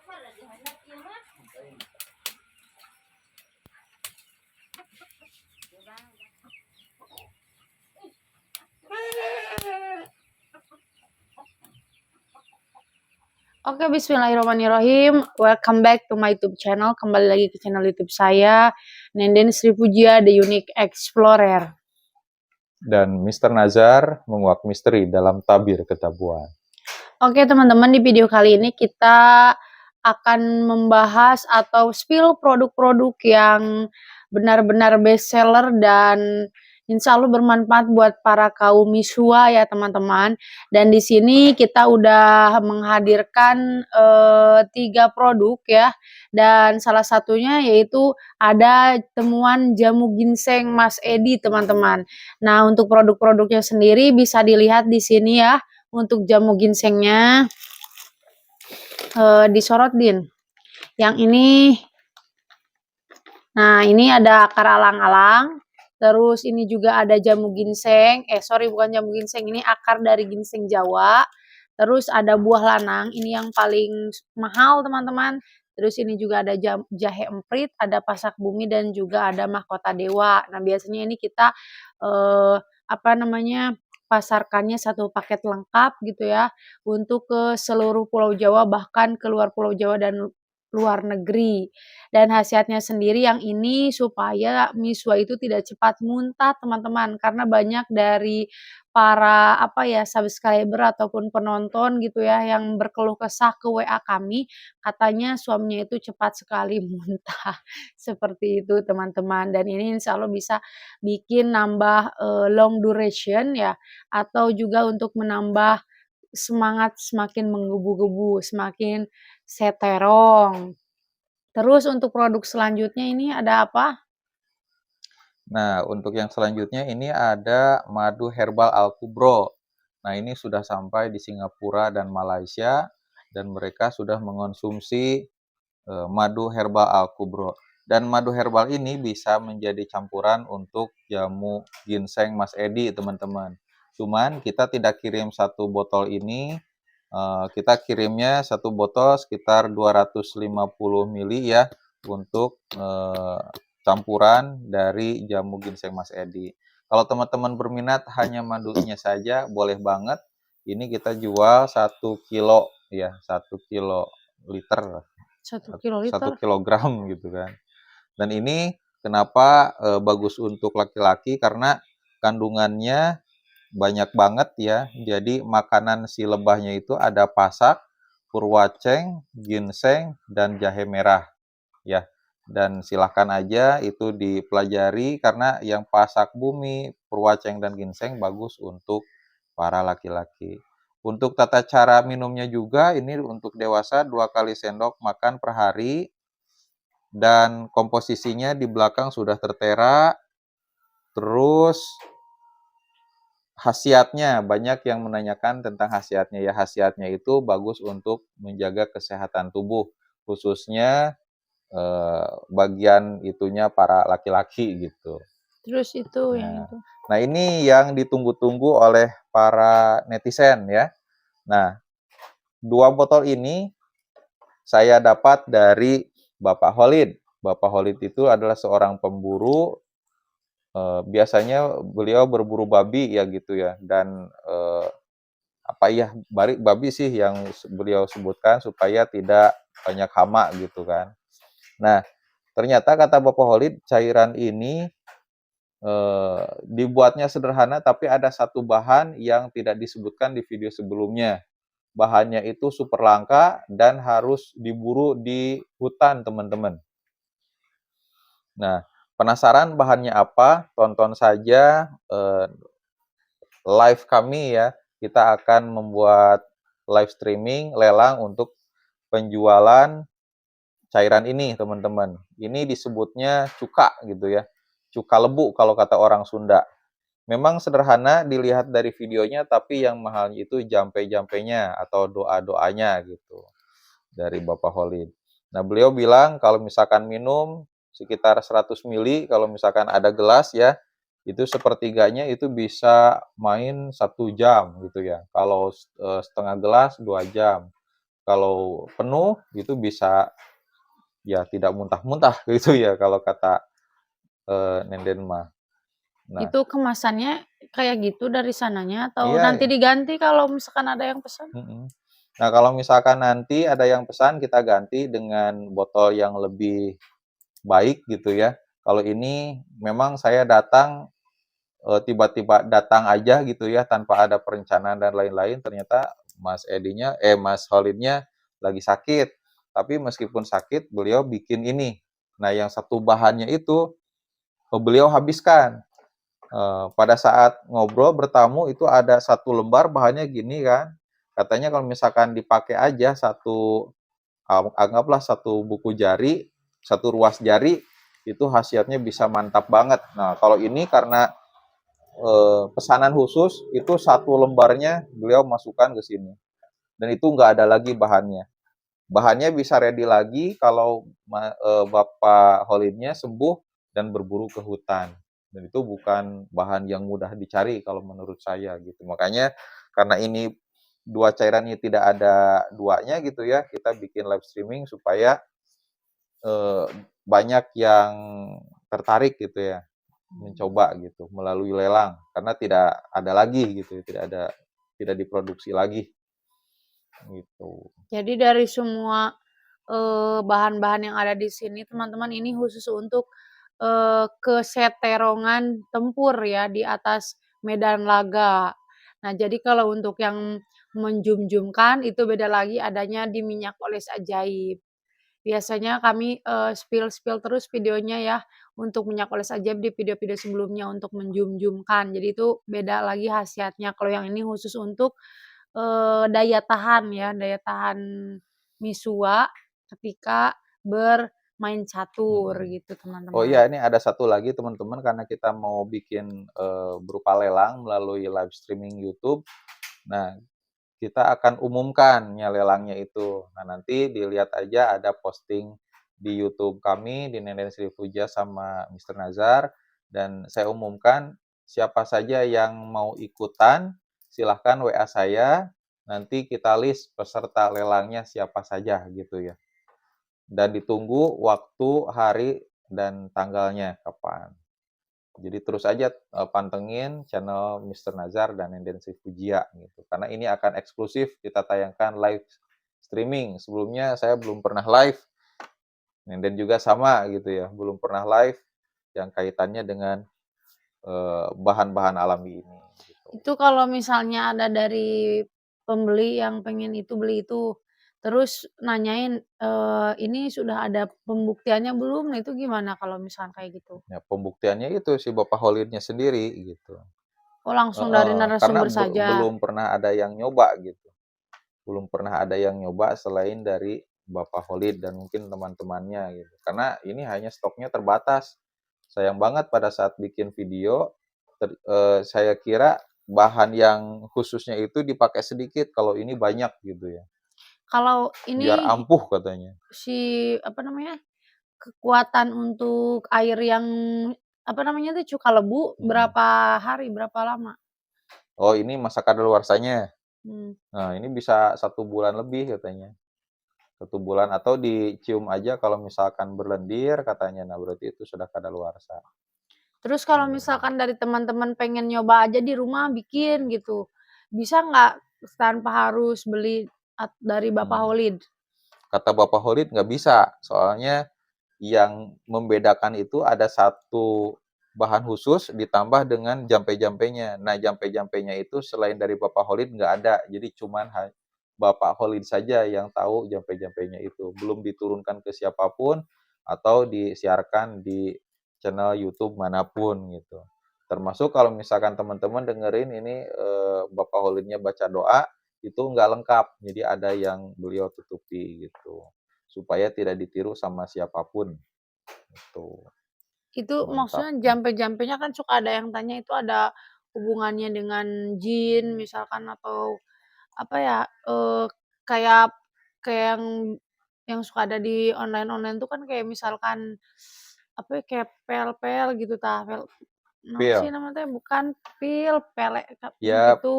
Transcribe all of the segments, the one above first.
Oke, bismillahirrahmanirrahim. Welcome back to my YouTube channel. Kembali lagi ke channel YouTube saya, Nenden Sri Pujia, The Unique Explorer. Dan Mr. Nazar menguak misteri dalam tabir ketabuhan. Oke teman-teman, di video kali ini kita akan membahas atau spill produk-produk yang benar-benar best seller dan insya Allah bermanfaat buat para kaum misua ya teman-teman. Dan di sini kita udah menghadirkan 3 produk ya. Dan salah satunya yaitu ada temuan jamu ginseng Mas Edi teman-teman. Nah untuk produk-produknya sendiri bisa dilihat di sini ya. Untuk jamu ginsengnya disorot Din. Yang ini, nah ini ada akar alang-alang. Terus ini juga ada jamu ginseng. Sorry bukan jamu ginseng, ini akar dari ginseng Jawa. Terus ada buah lanang, ini yang paling mahal teman-teman. Terus ini juga ada jahe emprit, ada pasak bumi dan juga ada mahkota dewa. Nah biasanya ini kita pasarkannya satu paket lengkap gitu ya untuk ke seluruh Pulau Jawa bahkan keluar Pulau Jawa dan luar negeri. Dan khasiatnya sendiri yang ini supaya miswa itu tidak cepat muntah teman-teman karena banyak dari para subscriber ataupun penonton gitu ya yang berkeluh kesah ke WA kami katanya suaminya itu cepat sekali muntah seperti itu teman-teman. Dan ini insya Allah bisa bikin nambah long duration ya atau juga untuk menambah semangat semakin menggebu-gebu, semakin seterong. Terus untuk produk selanjutnya ini ada apa? Nah, untuk yang selanjutnya ini ada madu herbal Al-Kubro. Nah, ini sudah sampai di Singapura dan Malaysia dan mereka sudah mengonsumsi madu herbal Al-Kubro. Dan madu herbal ini bisa menjadi campuran untuk jamu ginseng Mas Edi, teman-teman. Cuman kita tidak kirim satu botol ini, kita kirimnya satu botol sekitar 250 ml ya untuk campuran dari jamu ginseng Mas Edi. Kalau teman-teman berminat hanya madunya saja boleh banget. Ini kita jual 1 kilo ya, 1 kilo liter. 1 1 kiloliter. kilogram gitu kan. Dan ini kenapa bagus untuk laki-laki karena kandungannya banyak banget ya. Jadi makanan si lebahnya itu ada pasak, purwaceng, ginseng, dan jahe merah ya. Dan silahkan aja itu dipelajari karena yang pasak bumi, purwaceng, dan ginseng bagus untuk para laki-laki. Untuk tata cara minumnya juga ini untuk dewasa 2 kali sendok makan per hari. Dan komposisinya di belakang sudah tertera. Terus khasiatnya, banyak yang menanyakan tentang khasiatnya ya. Khasiatnya itu bagus untuk menjaga kesehatan tubuh, khususnya bagian itunya para laki-laki gitu. Terus itu yang itu. Nah ini yang ditunggu-tunggu oleh para netizen ya. Nah 2 botol ini saya dapat dari Bapak Holid. Bapak Holid itu adalah seorang pemburu. Biasanya beliau berburu babi ya gitu ya. Dan babi sih yang beliau sebutkan supaya tidak banyak hama gitu kan. Nah, ternyata kata Bapak Holid, cairan ini dibuatnya sederhana tapi ada satu bahan yang tidak disebutkan di video sebelumnya. Bahannya itu super langka dan harus diburu di hutan, teman-teman. Nah, penasaran bahannya apa? Tonton saja live kami ya. Kita akan membuat live streaming lelang untuk penjualan cairan ini, teman-teman. Ini disebutnya cuka gitu ya. Cuka lebu kalau kata orang Sunda. Memang sederhana dilihat dari videonya, tapi yang mahalnya itu jampe-jampenya atau doa-doanya gitu dari Bapak Holid. Nah, beliau bilang kalau misalkan minum sekitar 100 ml, kalau misalkan ada gelas ya, itu sepertiganya itu bisa main 1 jam gitu ya. Kalau setengah gelas 2 jam. Kalau penuh itu bisa ya tidak muntah-muntah gitu ya kalau kata, Nenden mah. Nah, Itu kemasannya kayak gitu dari sananya atau iya nanti ya, diganti kalau misalkan ada yang pesan? mhm. Nah, kalau misalkan nanti ada yang pesan kita ganti dengan botol yang lebih baik gitu ya. Kalau ini memang saya datang, tiba-tiba datang aja gitu ya tanpa ada perencanaan dan lain-lain, ternyata Mas Holidnya lagi sakit. Tapi meskipun sakit beliau bikin ini. Nah, yang satu bahannya itu, beliau habiskan. Pada saat ngobrol bertamu itu ada satu lembar bahannya gini kan, katanya kalau misalkan dipakai aja satu, anggaplah satu buku jari, satu ruas jari, itu khasiatnya bisa mantap banget. Nah, kalau ini karena, pesanan khusus, itu satu lembarnya beliau masukkan ke sini, dan itu nggak ada lagi bahannya. Bahannya bisa ready lagi kalau Bapak Holidnya sembuh dan berburu ke hutan. Dan itu bukan bahan yang mudah dicari kalau menurut saya gitu. Makanya karena ini dua cairan ini tidak ada duanya gitu ya, kita bikin live streaming supaya eh, banyak yang tertarik gitu ya, mencoba gitu melalui lelang karena tidak ada lagi gitu, tidak diproduksi lagi gitu. Jadi dari semua, bahan-bahan yang ada di sini teman-teman ini khusus untuk, keseterongan tempur ya di atas medan laga. Nah jadi kalau untuk yang menjum-jumkan itu beda lagi adanya di minyak oles ajaib. Biasanya kami, spill-spill terus videonya ya untuk minyak oles ajaib di video-video sebelumnya untuk menjum-jumkan. Jadi itu beda lagi khasiatnya. Kalau yang ini khusus untuk daya tahan ya, daya tahan Misua ketika bermain catur Mhm. gitu Oh teman-teman. iya, ini ada satu lagi teman-teman karena kita mau bikin, berupa lelang melalui live streaming YouTube. Nah, kita akan umumkan lelangnya itu. Nah, nanti dilihat aja ada posting di YouTube kami, di Nenden Sri Puja sama Mister Nazar, dan saya umumkan siapa saja yang mau ikutan, silahkan WA saya, nanti kita list peserta lelangnya siapa saja gitu ya. Dan ditunggu waktu, hari, dan tanggalnya kapan. Jadi terus aja pantengin channel Mister Nazar dan Nendensi Fujia gitu. Karena ini akan eksklusif kita tayangkan live streaming. Sebelumnya saya belum pernah live, Nenden juga sama gitu ya, belum pernah live yang kaitannya dengan bahan-bahan alami ini gitu. Itu kalau misalnya ada dari pembeli yang pengen itu, beli itu, terus nanyain, "Ini sudah ada pembuktiannya belum?" Nah itu gimana kalau misalkan kayak gitu? Ya pembuktiannya itu si Bapak Holidnya sendiri gitu. Oh langsung dari Heeh, karena narasumber saja? belum pernah ada yang nyoba gitu. Belum pernah ada yang nyoba selain dari Bapak Holid dan mungkin teman-temannya gitu. Karena ini hanya stoknya terbatas. Sayang banget pada saat bikin video, saya kira bahan yang khususnya itu dipakai sedikit, kalau ini banyak gitu ya. Kalau Biar ini ampuh katanya. si apa namanya, kekuatan untuk air yang apa namanya tuh, cuka lebu Mhm. berapa hari, berapa lama? Oh ini masa kadaluarsanya. Mmm. Nah ini bisa 1 bulan lebih katanya. 1 bulan atau dicium aja kalau misalkan berlendir katanya, nah berarti itu sudah kadaluarsa. Terus kalau Mhm. misalkan dari teman-teman pengen nyoba aja di rumah bikin gitu, bisa nggak tanpa harus beli dari Bapak Mhm. Holid? Kata Bapak Holid nggak bisa, soalnya yang membedakan itu ada satu bahan khusus ditambah dengan jampe-jampenya. Nah, jampe-jampenya itu selain dari Bapak Holid nggak ada, jadi cuman Bapak Holid saja yang tahu jampe-jampenya itu. Belum diturunkan ke siapapun atau disiarkan di channel YouTube manapun gitu. Termasuk kalau misalkan teman-teman dengerin ini Bapak Holidnya baca doa, itu nggak lengkap. Jadi ada yang beliau tutupi gitu. Supaya tidak ditiru sama siapapun. Itu Itu mantap. maksudnya jampe-jampenya kan suka ada yang tanya itu ada hubungannya dengan jin misalkan atau apa ya, kayak kayak yang suka ada di online-online tuh kan kayak misalkan apa ya, kayak pel-pel gitu tah, naon sih pil. nama teh, bukan pil, Ya, itu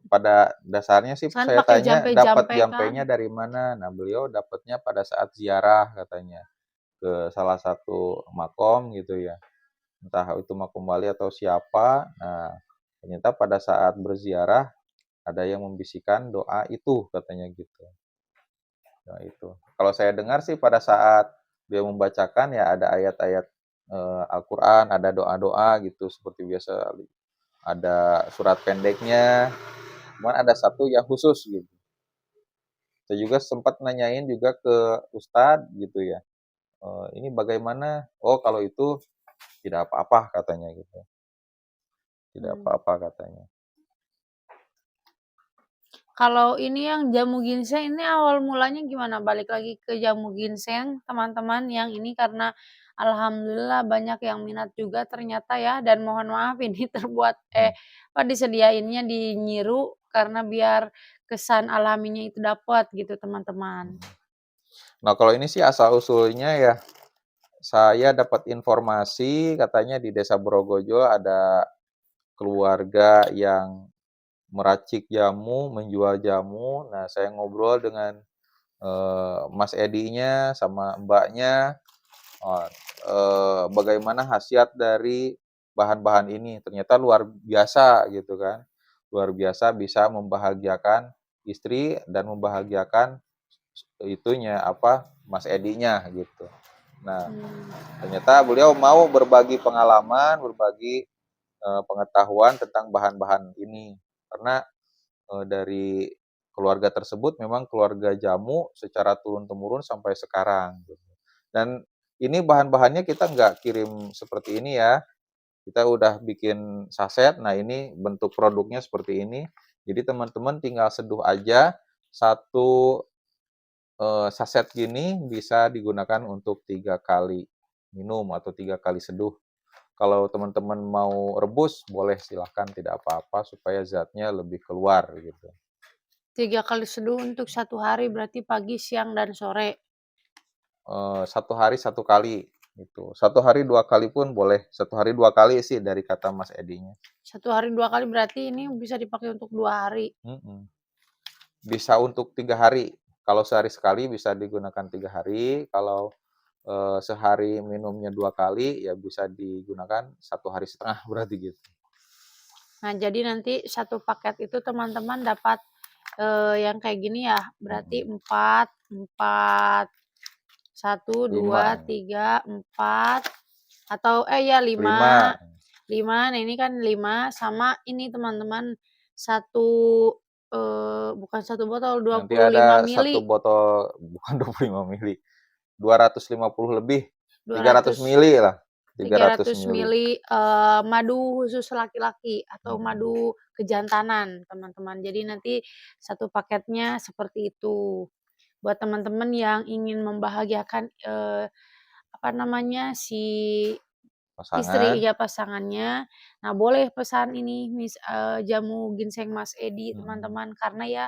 pada dasarnya sih kan saya pakai tanya dapat jampe-jampe kan. jampenya dari mana? Nah, beliau dapatnya pada saat ziarah katanya ke salah satu makom gitu ya. Entah itu makom wali atau siapa. Nah, ternyata pada saat berziarah ada yang membisikkan doa itu katanya gitu. Nah, itu. Kalau saya dengar sih pada saat dia membacakan ya ada ayat-ayat Al-Qur'an, ada doa-doa gitu seperti biasa ada surat pendeknya, cuman ada satu yang khusus gitu. Saya juga sempat nanyain juga ke ustadz gitu ya, "Ini bagaimana?" "Oh, kalau itu tidak apa-apa," katanya gitu, "tidak Mmm. apa-apa," katanya. Kalau ini yang jamu ginseng ini awal mulanya gimana? Balik lagi ke jamu ginseng, teman-teman, yang ini karena alhamdulillah banyak yang minat juga ternyata ya, dan mohon maaf ini Mhm, disediainnya di Nyiru karena biar kesan alaminya itu dapat gitu, teman-teman. mhm. Nah, kalau ini sih asal-usulnya ya, saya dapat informasi katanya di Desa Brogojo ada keluarga yang meracik jamu, menjual jamu. Nah, saya ngobrol dengan, Mas Edinya sama Mbaknya, oh, bagaimana khasiat dari bahan-bahan ini, ternyata luar biasa gitu kan. Luar biasa bisa membahagiakan istri dan membahagiakan itunya, apa, Mas Edinya gitu. Nah, Mmm, ternyata beliau mau berbagi pengalaman, berbagi, pengetahuan tentang bahan-bahan ini. Karena dari keluarga tersebut memang keluarga jamu secara turun-temurun sampai sekarang gitu. Dan ini bahan-bahannya kita nggak kirim seperti ini ya, kita udah bikin saset, nah ini bentuk produknya seperti ini. Jadi teman-teman tinggal seduh aja, satu saset gini bisa digunakan untuk 3 kali minum atau 3 kali seduh. Kalau teman-teman mau rebus, boleh silahkan tidak apa-apa supaya zatnya lebih keluar gitu. 3 kali seduh untuk 1 hari berarti pagi, siang, dan sore. 1 hari 1 kali, gitu. 1 hari 2 kali pun boleh, 1 hari 2 kali sih dari kata Mas Edinya. 1 hari 2 kali berarti ini bisa dipakai untuk 2 hari. Mhm. Bisa untuk 3 hari, kalau sehari sekali bisa digunakan 3 hari, kalau, sehari minumnya 2 kali, ya bisa digunakan 1 hari setengah berarti gitu. Nah, jadi nanti satu paket itu teman-teman dapat, yang kayak gini ya, berarti Mhm. 4 4, 1, 2, 5 3, 4, atau ya 5, 5, 5. Nah, ini kan 5 sama ini teman-teman, satu, bukan satu botol, dua nanti puluh lima ada mili, 1 botol bukan 25 mili, 250 lebih, dua 300 ratus mili lah, tiga 300 ratus mili. mili, madu khusus laki-laki atau Mhm, madu kejantanan, teman-teman. Jadi nanti satu paketnya seperti itu. Buat teman-teman yang ingin membahagiakan, apa namanya, si istri pasangan, ya, pasangannya. Nah, boleh pesan ini jamu ginseng Mas Edi, mhm, teman-teman, karena ya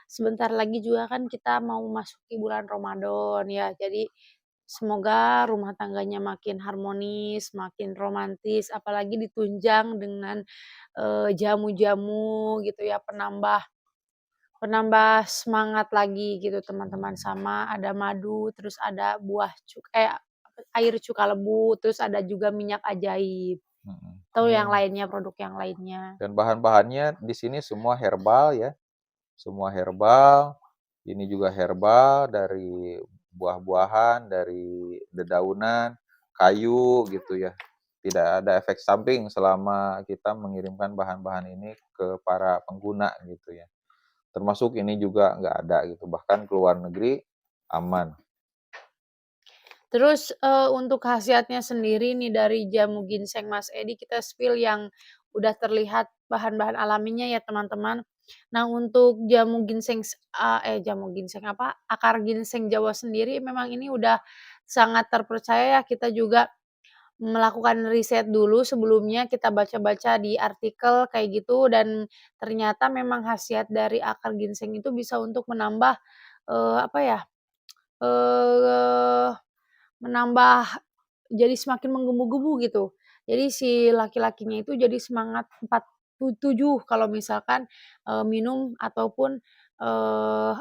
sebentar lagi juga kan kita mau memasuki bulan Ramadan ya. Jadi semoga rumah tangganya makin harmonis, makin romantis, apalagi ditunjang dengan, jamu-jamu gitu ya, penambah penambah semangat lagi gitu, teman-teman. mhm, Sama ada madu, terus ada air cuka lebu, terus ada juga minyak ajaib, mhm, atau yang ini lainnya, produk yang lainnya. dan bahan-bahannya di sini semua herbal ya, semua herbal, ini juga herbal dari buah-buahan, dari dedaunan, kayu gitu ya. Tidak ada efek samping selama kita mengirimkan bahan-bahan ini ke para pengguna gitu ya. Termasuk ini juga nggak ada gitu, bahkan ke luar negeri aman. Terus, untuk khasiatnya sendiri nih dari jamu ginseng Mas Edi, kita spill yang udah terlihat bahan-bahan alaminya ya, teman-teman. Nah, untuk jamu ginseng apa, akar ginseng Jawa sendiri memang ini udah sangat terpercaya ya, kita juga melakukan riset dulu sebelumnya, kita baca-baca di artikel kayak gitu, dan ternyata memang khasiat dari akar ginseng itu bisa untuk menambah, apa ya, eee, menambah jadi semakin menggebu-gebu gitu. Jadi si laki-lakinya itu jadi semangat 47 kalau misalkan, minum ataupun,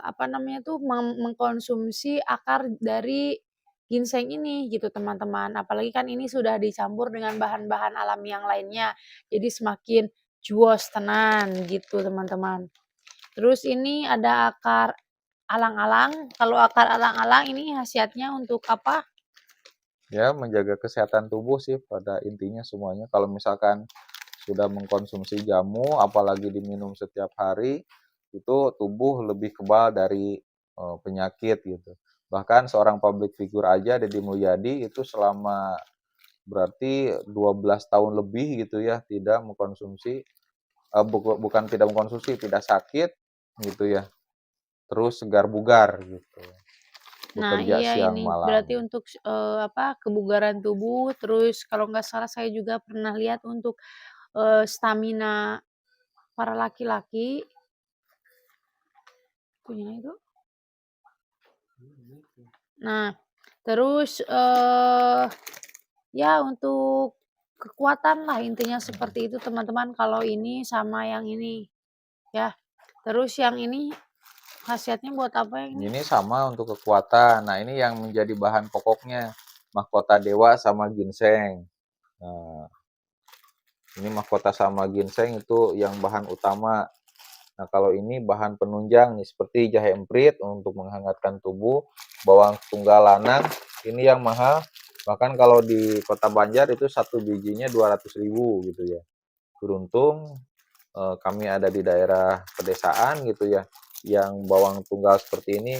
apa namanya tuh, mengkonsumsi akar dari ginseng ini gitu teman-teman. Apalagi kan ini sudah dicampur dengan bahan-bahan alami yang lainnya, jadi semakin juos tenan gitu teman-teman. Terus ini ada akar alang-alang, kalau akar alang-alang ini khasiatnya untuk apa? Ya, menjaga kesehatan tubuh sih pada intinya semuanya. Kalau misalkan sudah mengkonsumsi jamu, apalagi diminum setiap hari, itu tubuh lebih kebal dari penyakit gitu. Bahkan seorang public figure aja, Deddy Mulyadi itu selama berarti 12 tahun lebih gitu ya, tidak mengkonsumsi, bukan tidak mengkonsumsi, tidak sakit gitu ya, terus segar bugar gitu, Nah bekerja iya siang ini malam. berarti untuk, apa, kebugaran tubuh, terus kalau nggak salah saya juga pernah lihat untuk, stamina para laki-laki punya itu. Nah, terus, ya untuk kekuatan lah intinya seperti itu teman-teman kalau ini sama yang ini, ya. Terus yang ini khasiatnya buat apa yang ini? Ini sama untuk kekuatan. Nah, ini yang menjadi bahan pokoknya, mahkota dewa sama ginseng. Nah, ini mahkota sama ginseng itu yang bahan utama. Nah, kalau ini bahan penunjang nih, seperti jahe emprit untuk menghangatkan tubuh, bawang tunggal lanang, ini yang mahal. Bahkan kalau di Kota Banjar itu satu bijinya 200.000 gitu ya. Beruntung kami ada di daerah pedesaan gitu ya, yang bawang tunggal seperti ini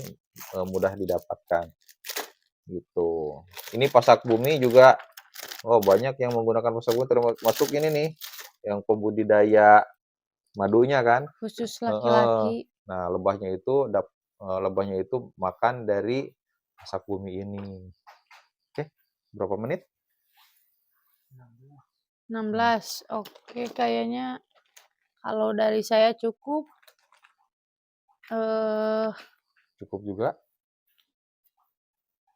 mudah didapatkan gitu. Ini pasak bumi juga, oh banyak yang menggunakan pasak bumi termasuk ini nih, yang pembudidaya madunya kan. Khusus Heeh. laki-laki. Nah, lebahnya itu makan dari pasak bumi ini. Oke, berapa menit? 16, oke kayaknya kalau dari saya cukup, eee, Cukup juga?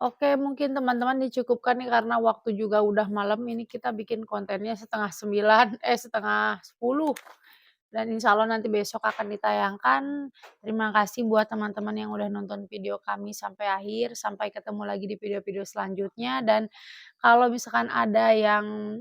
oke mungkin teman-teman dicukupkan nih karena waktu juga udah malam ini kita bikin kontennya setengah 9, setengah 10. Dan insya Allah nanti besok akan ditayangkan. Terima kasih buat teman-teman yang udah nonton video kami sampai akhir. Sampai ketemu lagi di video-video selanjutnya. Dan kalau misalkan ada yang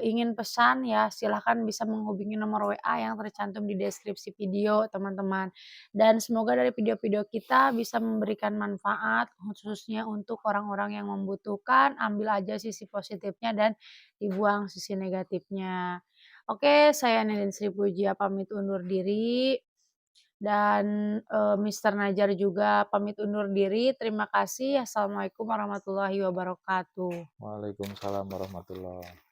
ingin pesan ya silahkan bisa menghubungi nomor WA yang tercantum di deskripsi video teman-teman. Dan semoga dari video-video kita bisa memberikan manfaat khususnya untuk orang-orang yang membutuhkan. Ambil aja sisi positifnya dan dibuang sisi negatifnya. Oke, saya Neden Sri Pujia pamit undur diri dan, Mister Najar juga pamit undur diri. Terima kasih. Assalamualaikum warahmatullahi wabarakatuh. Waalaikumsalam warahmatullahi